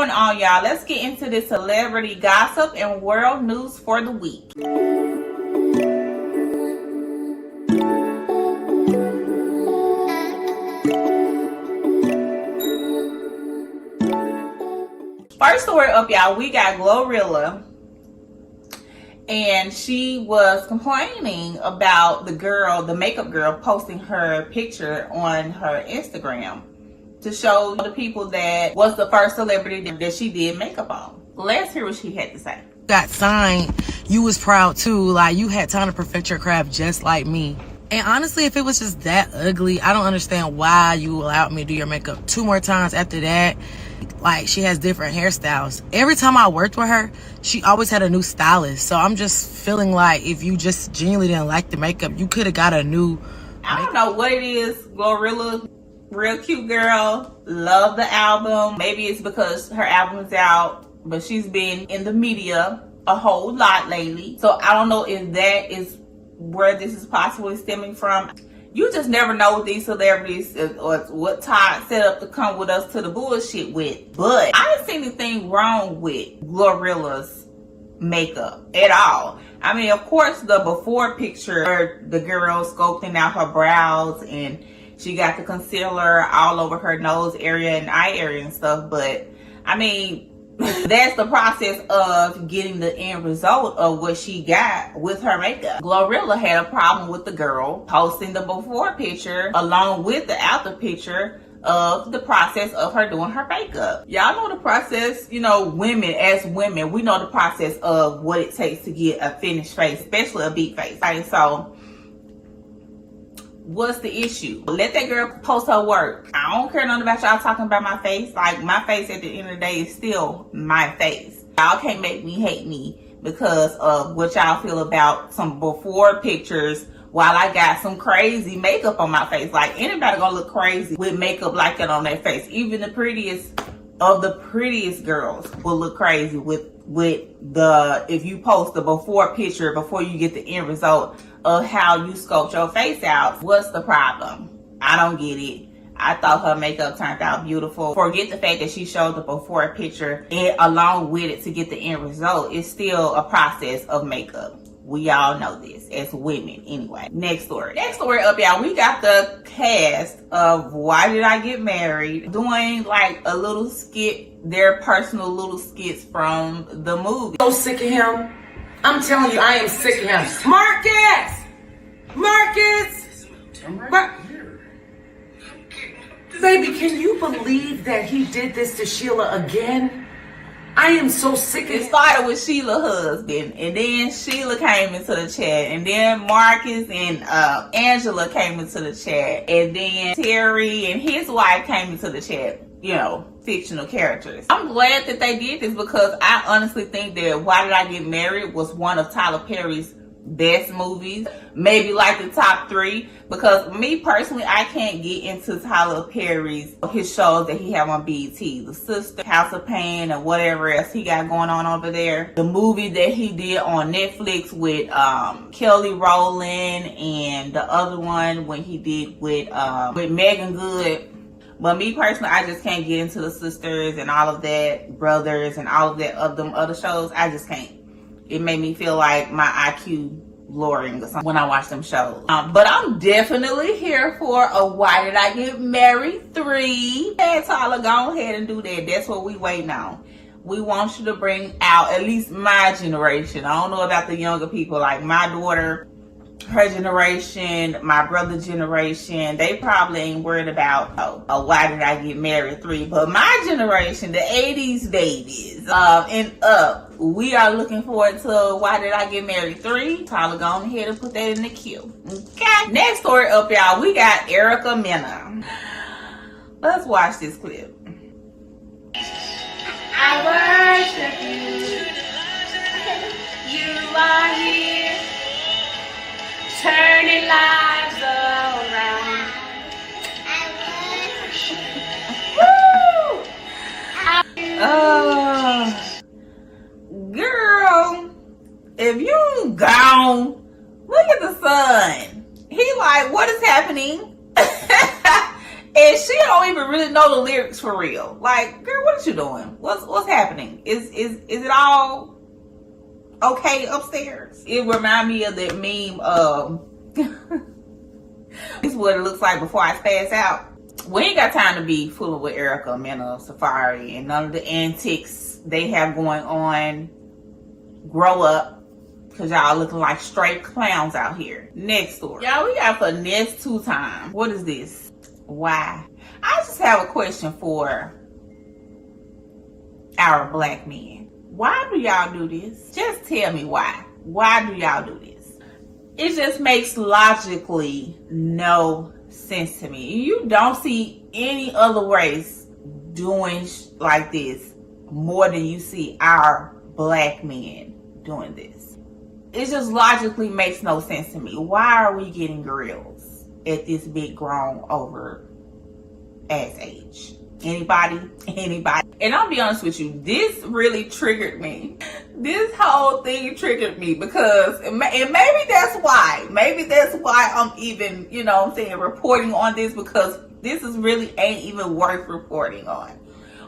going on, y'all? Let's get into the celebrity gossip and world news for the week. First story up, y'all, we got Glorilla, and she was complaining about the makeup girl, posting her picture on her Instagram to show the people that was the first celebrity that she did makeup on. Let's hear what she had to say. Got signed, you was proud too. Like, you had time to perfect your craft just like me. And honestly, if it was just that ugly, I don't understand why you allowed me to do your makeup 2 more times after that. Like, she has different hairstyles. Every time I worked with her, she always had a new stylist. So I'm just feeling like if you just genuinely didn't like the makeup, you could have got a new I don't know what it is. Glorilla, real cute girl. Love the album. Maybe it's because her album is out, but she's been in the media a whole lot lately. So I don't know if that is where this is possibly stemming from. You just never know with these celebrities or what Todd set up to come with us to the bullshit with. But I didn't see anything wrong with Glorilla's makeup at all. I mean, of course, the before picture, the girl sculpting out her brows and she got the concealer all over her nose area and eye area and stuff. But I mean, that's the process of getting the end result of what she got with her makeup. Glorilla had a problem with the girl posting the before picture along with the after picture of the process of her doing her makeup. Y'all know the process, you know, women, as women, we know the process of what it takes to get a finished face, especially a beat face. Right? So what's the issue? Let that girl post her work. I don't care nothing about y'all talking about my face. Like, my face at the end of the day is still my face. Y'all can't make me hate me because of what y'all feel about some before pictures while I got some crazy makeup on my face. Like, anybody gonna look crazy with makeup like that on their face. Even the prettiest of the prettiest girls will look crazy with the, if you post the before picture before you get the end result of how you sculpt your face out. What's the problem? I don't get it. I thought her makeup turned out beautiful. Forget the fact that she showed the before picture and along with it to get the end result. It's still a process of makeup. We all know this as women anyway. Next story. Next story up, y'all. We got the cast of Why Did I Get Married doing like a little skit, their personal little skits from the movie. So sick of him. I'm telling you, I am sick of him. Marcus! Baby, can you believe that he did this to Sheila again? I am so sick of it. It started with Sheila's husband, and then Sheila came into the chat, and then Marcus and Angela came into the chat, and then Terry and his wife came into the chat. You know, fictional characters. I'm glad that they did this because I honestly think that Why Did I Get Married was one of Tyler Perry's best movies, maybe like the top 3, because me personally, I can't get into Tyler Perry's his shows that he have on BET, The Sister, House of Pain, and whatever else he got going on over there. The movie that he did on Netflix with Kelly Rowland, and the other one when he did with Megan Good. But me personally, I just can't get into The Sisters and all of that, Brothers and all of that of them other shows. I just can't. It made me feel like my IQ lowering or something when I watch them shows. But I'm definitely here for a Why Did I Get Married 3. Hey, Tyler, go ahead and do that. That's what we waiting on. We want you to bring out at least my generation. I don't know about the younger people, like my daughter, her generation, my brother's generation. They probably ain't worried about a Why Did I Get Married 3. But my generation, the 80s babies and up, we are looking forward to Why Did I Get Married 3. Tyler, go ahead and put that in the queue. Okay. Next story up, y'all. We got Erica Mena. Let's watch this clip. I worship you. You are here, turning lives around. Girl, if you gone, look at the sun. He like, what is happening? And she don't even really know the lyrics for real. Like, girl, what are you doing? What's happening? Is it all okay upstairs? It remind me of that meme of this is what it looks like before I spaz out. We ain't got time to be fooling with Erica, Mena, Safari, and none of the antics they have going on. Grow up, because y'all looking like straight clowns out here. Next story. Y'all, we got Finesse 2 times. What is this? Why? I just have a question for our black men. Why do y'all do this? Just tell me why. Why do y'all do this? It just makes logically no sense to me. You don't see any other race doing like this more than you see our black men doing this. It just logically makes no sense to me. Why are we getting grills at this big grown over ass age? Anybody? And I'll be honest with you, this really triggered me. This whole thing triggered me because, and maybe that's why I'm even, you know what I'm saying, reporting on this, because this is really ain't even worth reporting on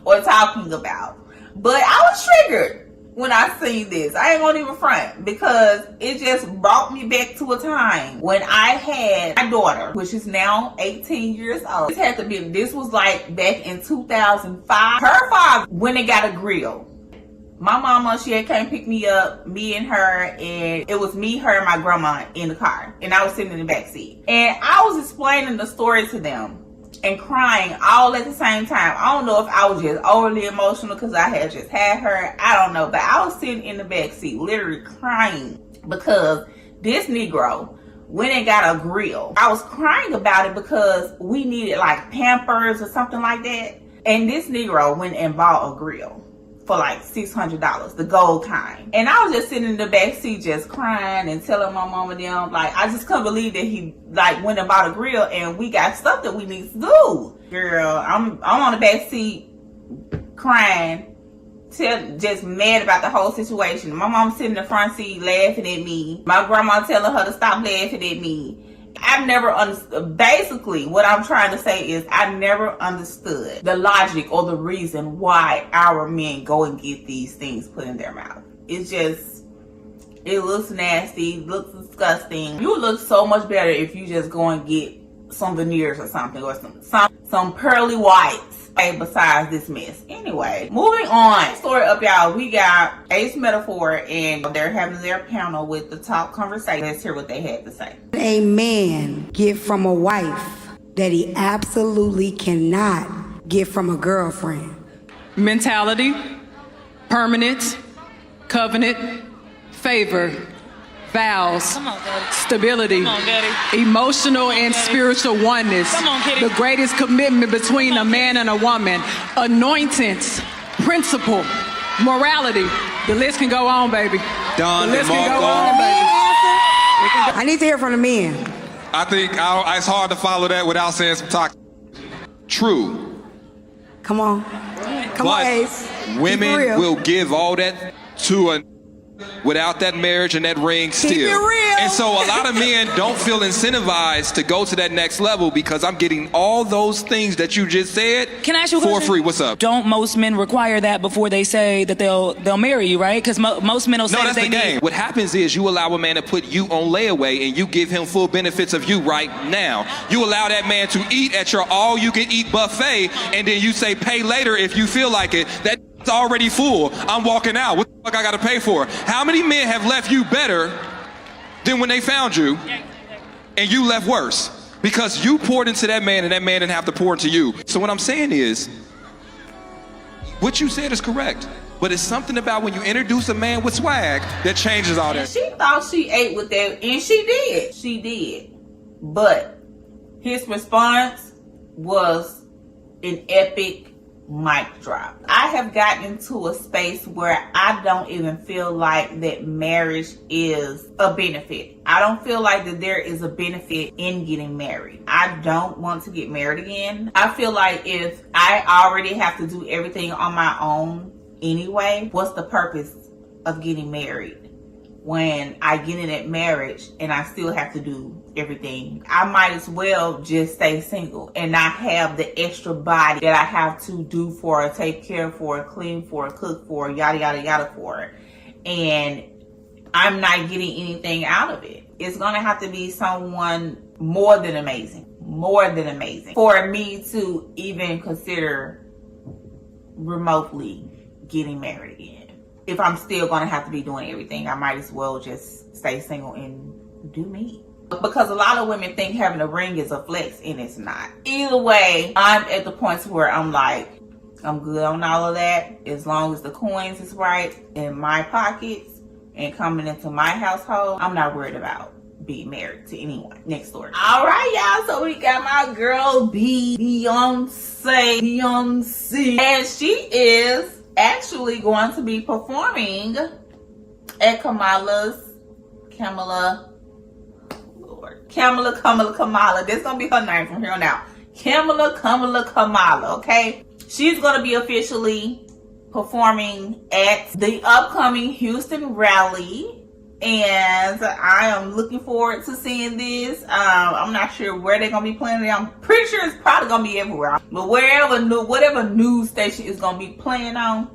or talking about. But I was triggered when I seen this. I ain't gonna even front, because it just brought me back to a time when I had my daughter, which is now 18 years old. This was like back in 2005. Her father went and got a grill. My mama, she had came pick me up, me and her, and it was me, her, and my grandma in the car, and I was sitting in the back seat. And I was explaining the story to them and crying all at the same time. I don't know if I was just overly emotional because I had just had her. I don't know. But I was sitting in the back seat literally crying because this Negro went and got a grill. I was crying about it because we needed like Pampers or something like that. And this Negro went and bought a grill for like $600, the gold kind. And I was just sitting in the back seat just crying and telling my mom and them, like, I just couldn't believe that he like went and bought a grill and we got stuff that we need to do. Girl, I'm on the back seat crying, just mad about the whole situation. My mom sitting in the front seat laughing at me. My grandma telling her to stop laughing at me. I've never understood. Basically, what I'm trying to say is I never understood the logic or the reason why our men go and get these things put in their mouth. It's just, it looks nasty, looks disgusting. You would look so much better if you just go and get some veneers or something, or some pearly whites. Besides this mess. Anyway, moving on. Story up, y'all. We got Ace Metaphor, and they're having their panel with the top conversation. Let's hear what they had to say. A man get from a wife that he absolutely cannot get from a girlfriend. Mentality, permanent, covenant, favor, vows, stability, emotional and spiritual oneness, the greatest commitment between a man and a woman, anointings, principle, morality. The list can go on, baby. The list can go on, baby. I need to hear from the men. I think it's hard to follow that without saying some talk. True. Come on. Come on, Ace. Women will give all that to a without that marriage and that ring still. Keep it real. And so a lot of men don't feel incentivized to go to that next level because I'm getting all those things that you just said. Can I ask you a question? For free. What's up? Don't most men require that before they say that they'll marry you, right? Because most men will say no, that's that the game. What happens is you allow a man to put you on layaway and you give him full benefits of you right now. You allow that man to eat at your all-you-can-eat buffet, and then you say pay later if you feel like it. It's already full. I'm walking out. What the fuck I gotta pay for? How many men have left you better than when they found you and you left worse? Because you poured into that man and that man didn't have to pour into you. So what I'm saying is, what you said is correct. But it's something about when you introduce a man with swag that changes all that. She thought she ate with that, and she did. She did. But his response was an epic mic drop. I have gotten into a space where I don't even feel like that marriage is a benefit. I don't feel like that there is a benefit in getting married. I don't want to get married again. I feel like if I already have to do everything on my own anyway, what's the purpose of getting married when I get in that marriage and I still have to do everything. I might as well just stay single and not have the extra body that I have to do for, take care for, clean for, cook for, yada, yada, yada for. And I'm not getting anything out of it. It's going to have to be someone more than amazing for me to even consider remotely getting married again. If I'm still going to have to be doing everything, I might as well just stay single and do me. Because a lot of women think having a ring is a flex, and it's not. Either way, I'm at the point where I'm like, I'm good on all of that. As long as the coins is right in my pockets and coming into my household, I'm not worried about being married to anyone. Next story. All right, y'all. So we got my girl Beyonce. And she is actually going to be performing at Kamala. That's gonna be her name from here on out. Kamala. Okay, she's gonna be officially performing at the upcoming Houston rally, and I am looking forward to seeing this. I'm not sure where they're gonna be playing it. I'm pretty sure it's probably gonna be everywhere, but whatever news station is gonna be playing on,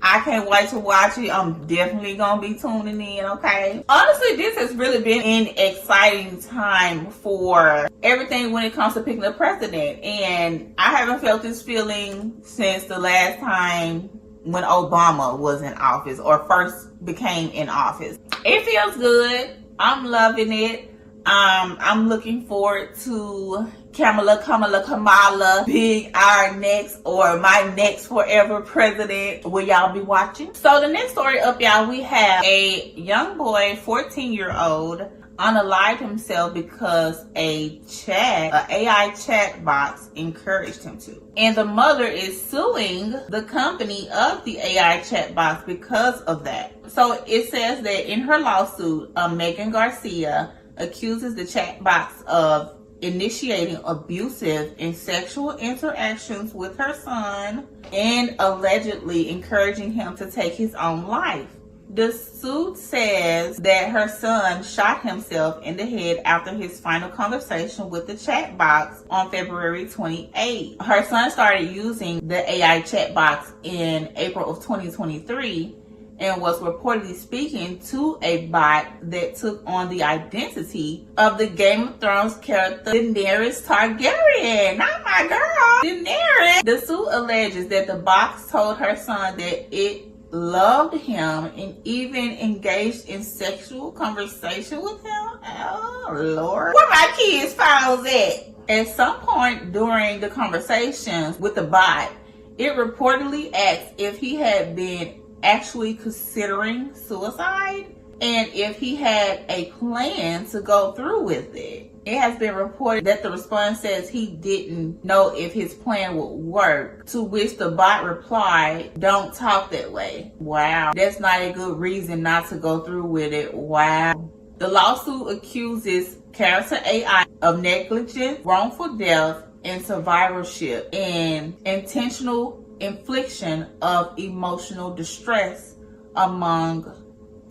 I can't wait to watch it. I'm definitely gonna be tuning in, okay? Honestly, this has really been an exciting time for everything when it comes to picking a president, and I haven't felt this feeling since the last time when Obama was in office or first became in office. It feels good. I'm loving it. I'm looking forward to Kamala being our next or my next forever president. Will y'all be watching? So the next story up, y'all, we have a young boy, 14-year-old, unalived himself because an AI chat box encouraged him to. And the mother is suing the company of the AI chat box because of that. So it says that in her lawsuit, Megan Garcia accuses the chat box of initiating abusive and sexual interactions with her son and allegedly encouraging him to take his own life. The suit says that her son shot himself in the head after his final conversation with the chat box on February 28. Her son started using the AI chat box in April of 2023 and was reportedly speaking to a bot that took on the identity of the Game of Thrones character Daenerys Targaryen. Not my girl, Daenerys. The suit alleges that the box told her son that it loved him and even engaged in sexual conversation with him. Oh, Lord. Where my kids' files at? At some point during the conversations with the bot, it reportedly asked if he had been actually considering suicide and if he had a plan to go through with it. It has been reported that the response says he didn't know if his plan would work, to which the bot replied, "Don't talk that way." Wow, that's not a good reason not to go through with it. Wow. The lawsuit accuses character AI of negligence, wrongful death, and survivorship, and intentional infliction of emotional distress, among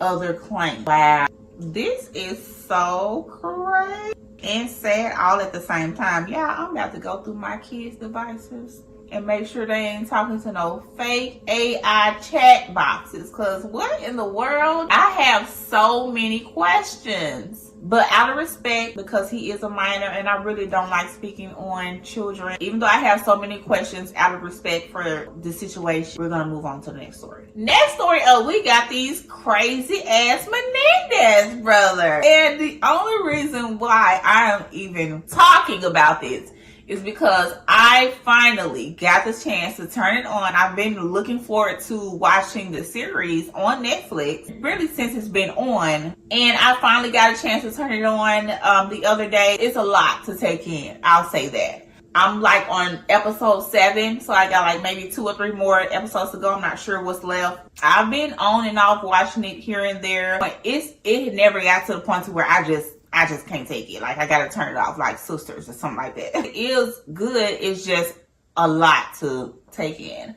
other claims. Wow. This is so crazy and sad all at the same time. Yeah, I'm about to go through my kids' devices and make sure they ain't talking to no fake AI chat boxes, because what in the world? I have so many questions. But out of respect, because he is a minor and I really don't like speaking on children, even though I have so many questions, out of respect for the situation, we're going to move on to the next story. Next story up, we got these crazy ass Menendez brothers. And the only reason why I am even talking about this is because I finally got the chance to turn it on. I've been looking forward to watching the series on Netflix, really since it's been on. And I finally got a chance to turn it on the other day. It's a lot to take in, I'll say that. I'm like on episode 7, so I got like maybe 2 or 3 more episodes to go. I'm not sure what's left. I've been on and off watching it here and there, but it never got to the point to where I just can't take it. Like, I gotta turn it off like Sisters or something like that. It is good. It's just a lot to take in.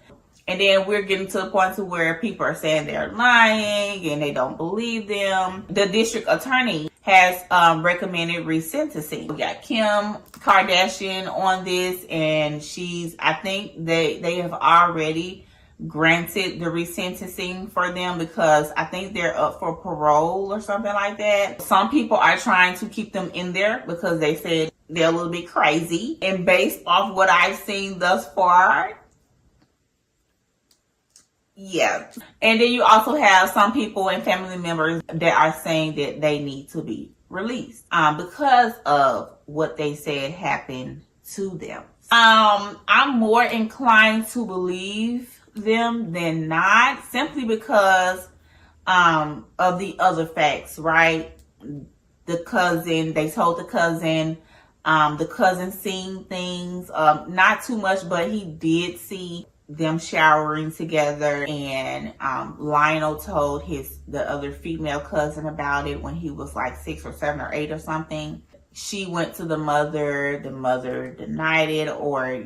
And then we're getting to the point to where people are saying they're lying and they don't believe them. The district attorney has recommended resentencing. We got Kim Kardashian on this, and I think they have already granted the resentencing for them because I think they're up for parole or something like that. Some people are trying to keep them in there because they said they're a little bit crazy. And based off what I've seen thus far, yeah. And then you also have some people and family members that are saying that they need to be released because of what they said happened to them. I'm more inclined to believe them than not, simply because of the other facts, right? The cousin, they told the cousin seen things, not too much, but he did see them showering together, and Lionel told the other female cousin about it when he was like 6 or 7 or 8 or something. She went to the mother denied it, or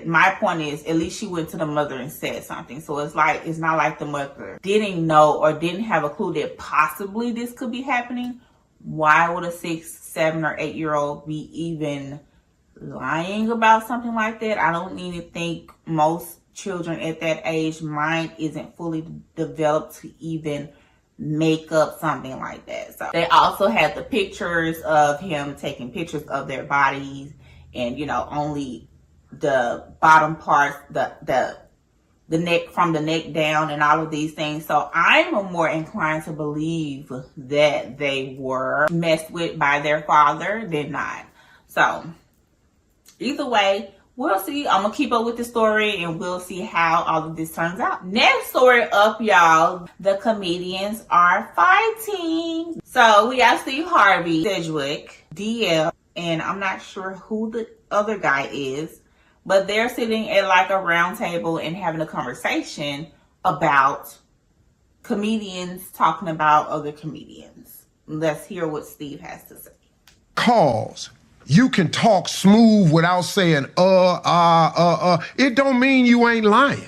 my point is, at least she went to the mother and said something. So it's not like the mother didn't know or didn't have a clue that possibly this could be happening. Why would a 6, 7 or 8-year-old be even lying about something like that? I don't even think most children at that age mind isn't fully developed to even make up something like that. So they also had the pictures of him taking pictures of their bodies, and only the bottom parts, the neck, from the neck down, and all of these things. So I'm more inclined to believe that they were messed with by their father than not. So either way, we'll see. I'm gonna keep up with the story and we'll see how all of this turns out. Next story up, y'all. The comedians are fighting. So we got SteveHarvey, Sedgwick, DL, and I'm not sure who the other guy is, but they're sitting at like a round table and having a conversation about comedians talking about other comedians. Let's hear what Steve has to say. Cause you can talk smooth without saying it don't mean you ain't lying.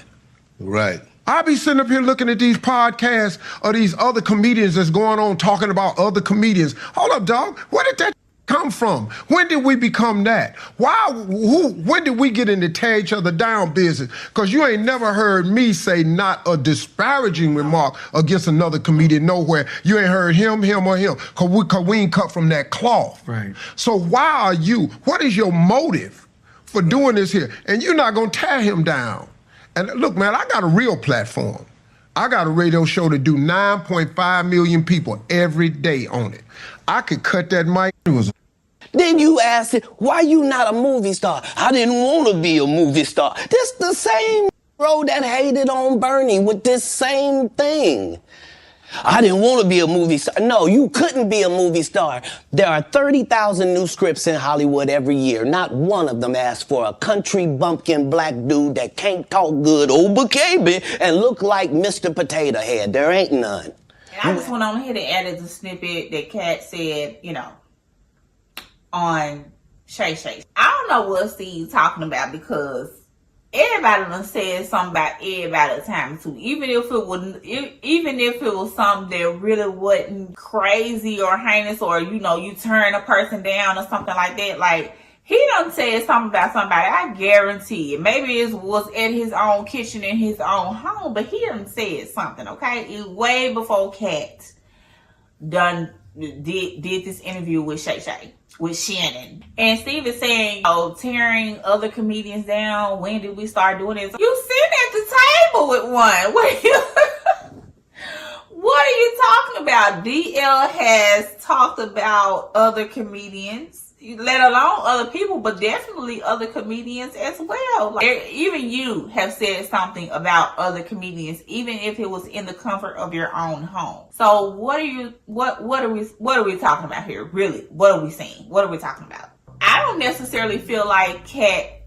Right. I be sitting up here looking at these podcasts of these other comedians that's going on talking about other comedians. Hold up, dog. Where did that come from? When did we become that? When did we get into tear each other down business? Because you ain't never heard me say not a disparaging remark against another comedian nowhere. You ain't heard him or him, because we ain't cut from that cloth. Right. So what is your motive for doing this here? And you're not going to tear him down. And look, man, I got a real platform. I got a radio show that do 9.5 million people every day on it. I could cut that mic. Then you asked it, why you not a movie star? I didn't want to be a movie star. This the same road that hated on Bernie with this same thing. I didn't want to be a movie star. No, you couldn't be a movie star. There are 30,000 new scripts in Hollywood every year. Not one of them asks for a country bumpkin black dude that can't talk good, baby, and look like Mr. Potato Head. There ain't none. And I just went on ahead and added the snippet that Kat said, on Shay Shay. I don't know what Steve's talking about, because everybody done said something about everybody at the time too. Even if it was something that really wasn't crazy or heinous, or you turn a person down or something like that. Like, he done said something about somebody, I guarantee it. Maybe it was at his own kitchen in his own home, but he done said something, okay? It way before Kat did this interview with Shay Shay, with Shannon. And Steve is saying, tearing other comedians down, when did we start doing this? You sitting at the table with one. What are you talking about? DL has talked about other comedians, let alone other people, but definitely other comedians as well. Like, even you have said something about other comedians, even if it was in the comfort of your own home. So what are we talking about here? Really, what are we saying? What are we talking about? I don't necessarily feel like Kat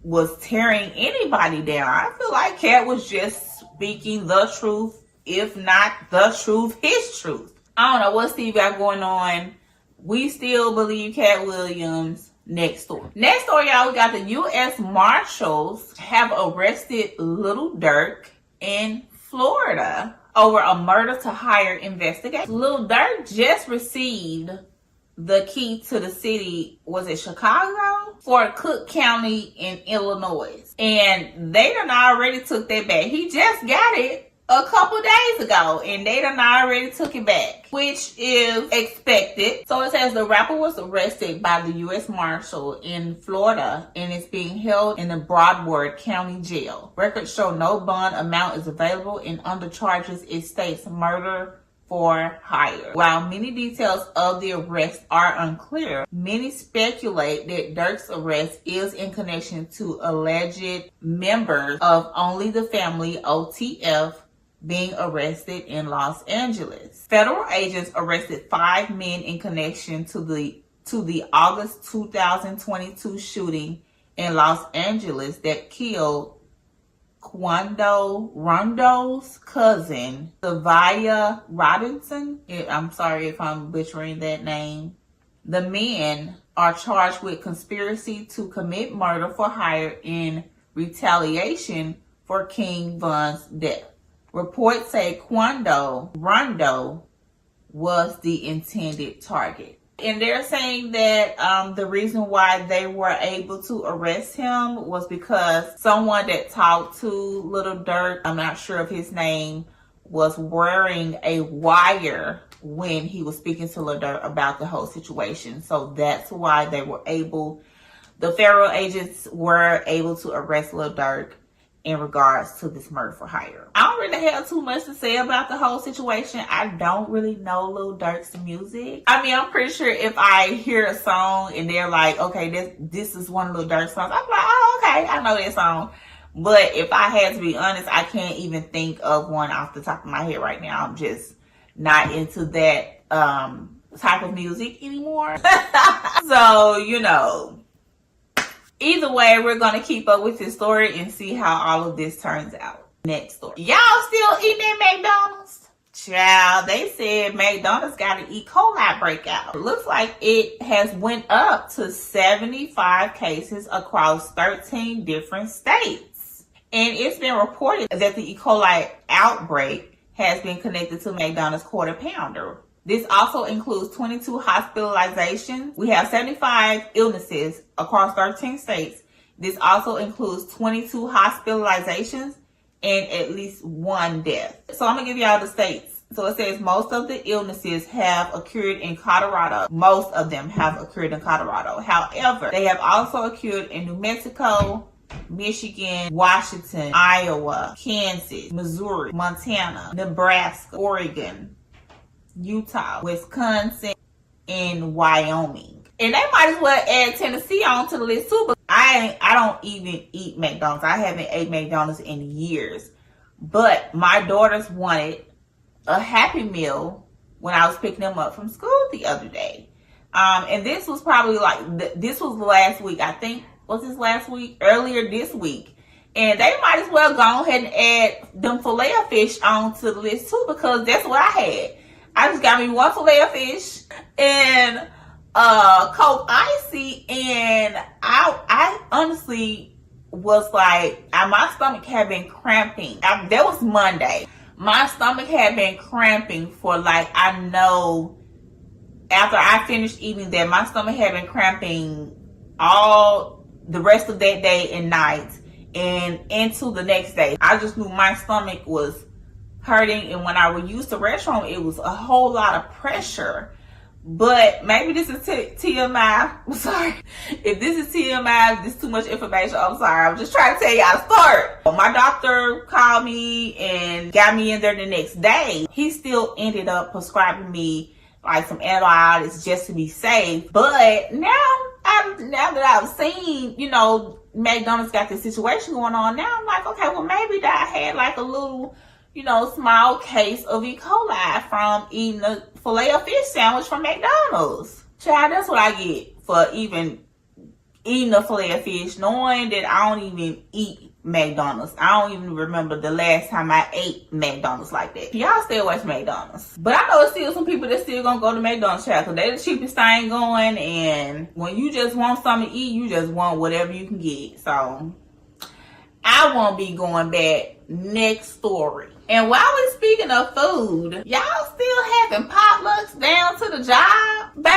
was tearing anybody down. I feel like Kat was just speaking the truth, if not the truth, his truth. I don't know what Steve got going on. We still believe Cat Williams. Next story, y'all, we got the U.S. Marshals have arrested Lil Durk in Florida over a murder to hire investigation. Lil Durk just received the key to the city, was it Chicago? For Cook County in Illinois. And they done already took that back. He just got it a couple days ago, and they done already took it back, which is expected. So it says the rapper was arrested by the U.S. Marshal in Florida and is being held in the Broward County Jail. Records show no bond amount is available, and under charges it states murder for hire. While many details of the arrest are unclear, many speculate that Durk's arrest is in connection to alleged members of Only the Family, OTF, being arrested in Los Angeles. Federal agents arrested 5 men in connection to the August 2022 shooting in Los Angeles that killed Quando Rondo's cousin, Savia Robinson. I'm sorry if I'm butchering that name. The men are charged with conspiracy to commit murder for hire in retaliation for Kingvon's death. Reports say Quando Rondo was the intended target. And they're saying that the reason why they were able to arrest him was because someone that talked to Lil Durk, I'm not sure of his name, was wearing a wire when he was speaking to Lil Durk about the whole situation. So that's why they were able, the federal agents were able to arrest Lil Durk in regards to this murder for hire. I don't really have too much to say about the whole situation. I don't really know Lil Durk's music. I mean, I'm pretty sure if I hear a song and they're like, okay, this is one of Lil Durk's songs, I'm like, oh, okay, I know that song. But if I had to be honest, I can't even think of one off the top of my head right now. I'm just not into that type of music anymore. So, you know, either way, we're going to keep up with this story and see how all of this turns out. Next story. Y'all still eating at McDonald's? Child, they said McDonald's got an E. coli breakout. It looks like it has went up to 75 cases across 13 different states. And it's been reported that the E. coli outbreak has been connected to McDonald's Quarter Pounder. This also includes 22 hospitalizations. We have 75 illnesses across 13 states. This also includes 22 hospitalizations and at least 1 death. So I'm going to give y'all the states. So it says most of the illnesses have occurred in Colorado. Most of them have occurred in Colorado. However, they have also occurred in New Mexico, Michigan, Washington, Iowa, Kansas, Missouri, Montana, Nebraska, Oregon, Utah, Wisconsin, and Wyoming. And they might as well add Tennessee onto the list too, but I don't even eat McDonald's. I haven't ate McDonald's in years. But my daughters wanted a Happy Meal when I was picking them up from school the other day. And this was probably this was last week. I think, was this last week? Earlier this week. And they might as well go ahead and add them filet of fish onto the list too, because that's what I had. I just got me 1 filet of fish and Coke Icy, and I honestly was like, my stomach had been cramping. That was Monday. My stomach had been cramping for I know after I finished eating that, my stomach had been cramping all the rest of that day and night and into the next day. I just knew my stomach was hurting, and when I would use the restroom, it was a whole lot of pressure. But maybe this is TMI. I'm sorry. If this is TMI, this is too much information. I'm sorry. I'm just trying to tell y'all a story. My doctor called me and got me in there the next day. He still ended up prescribing me some antibiotics just to be safe. But now that I've seen, McDonald's got this situation going on, now I'm like, okay, well, maybe that I had a little, small case of E. coli from eating a filet of fish sandwich from McDonald's. Child, that's what I get for even eating a filet of fish, knowing that I don't even eat McDonald's. I don't even remember the last time I ate McDonald's like that. Y'all stay away from McDonald's. But I know there's still some people that still gonna go to McDonald's, child, because they're the cheapest thing going, and when you just want something to eat, you just want whatever you can get. So I won't be going back. Next story. And while we're speaking of food, y'all still having potlucks down to the job? Baby,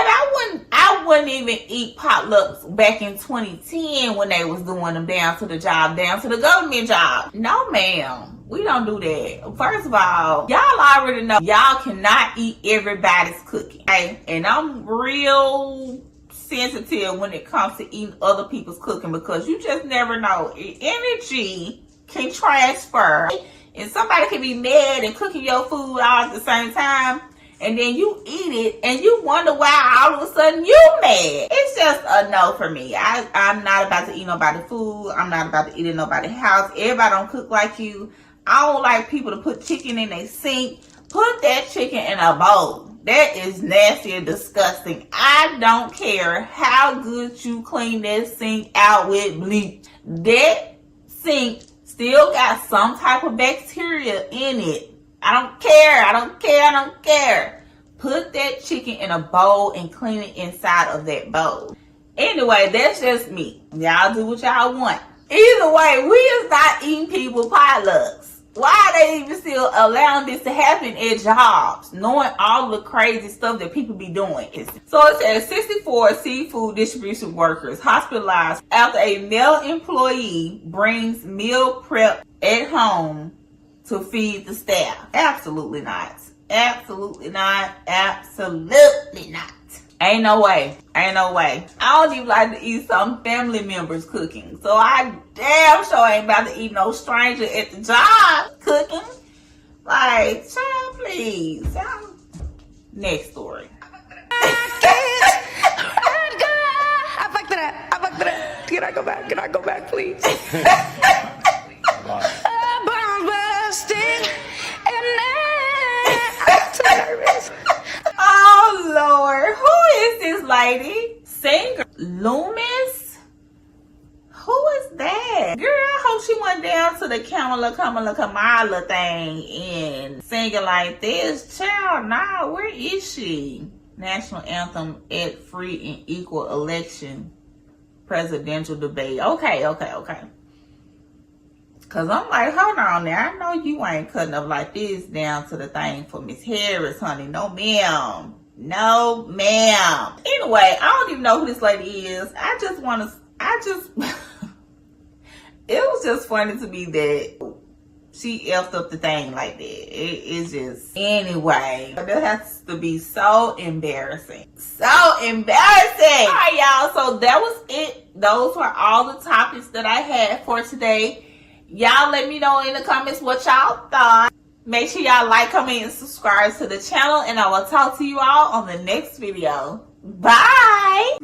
I wouldn't even eat potlucks back in 2010 when they was doing them down to the job, down to the government job. No, ma'am. We don't do that. First of all, y'all already know y'all cannot eat everybody's cooking. Okay? And I'm real sensitive when it comes to eating other people's cooking, because you just never know. Energy can transfer, and somebody can be mad and cooking your food all at the same time, and then you eat it and you wonder why all of a sudden you mad. It's just a no for me. I'm not about to eat nobody's food. I'm not about to eat in nobody's house. Everybody don't cook like you. I don't like people to put chicken in their sink. Put that chicken in a bowl. That is nasty and disgusting. I don't care how good you clean that sink out with bleach. That sink still got some type of bacteria in it. I don't care. Put that chicken in a bowl and clean it inside of that bowl. Anyway, that's just me. Y'all do what y'all want. Either way, we is not eating people potlucks. Why are they even still allowing this to happen at jobs, knowing all the crazy stuff that people be doing? So it says 64 seafood distribution workers hospitalized after a male employee brings meal prep at home to feed the staff. Absolutely not. Absolutely not. Absolutely not. Ain't no way. I don't even like to eat some family members cooking. So I damn sure ain't about to eat no stranger at the job cooking. Like, child, please. Next story. I fucked it up. Can I go back, please? I'm too nervous. Oh, Lord. Who is this lady? Singer Loomis? Who is that? Girl, I hope she went down to the Kamala thing and singing like this. Child, nah, where is she? National anthem at free and equal election presidential debate. Okay. Cause I'm like, hold on now. I know you ain't cutting up like this down to the thing for Miss Harris, honey. No, ma'am. Anyway, I don't even know who this lady is. It was just funny to me that she effed up the thing like that. It's just, anyway. That has to be so embarrassing. Alright, y'all. So that was it. Those were all the topics that I had for today. Y'all let me know in the comments what y'all thought. Make sure y'all like, comment, and subscribe to the channel. And I will talk to you all on the next video. Bye!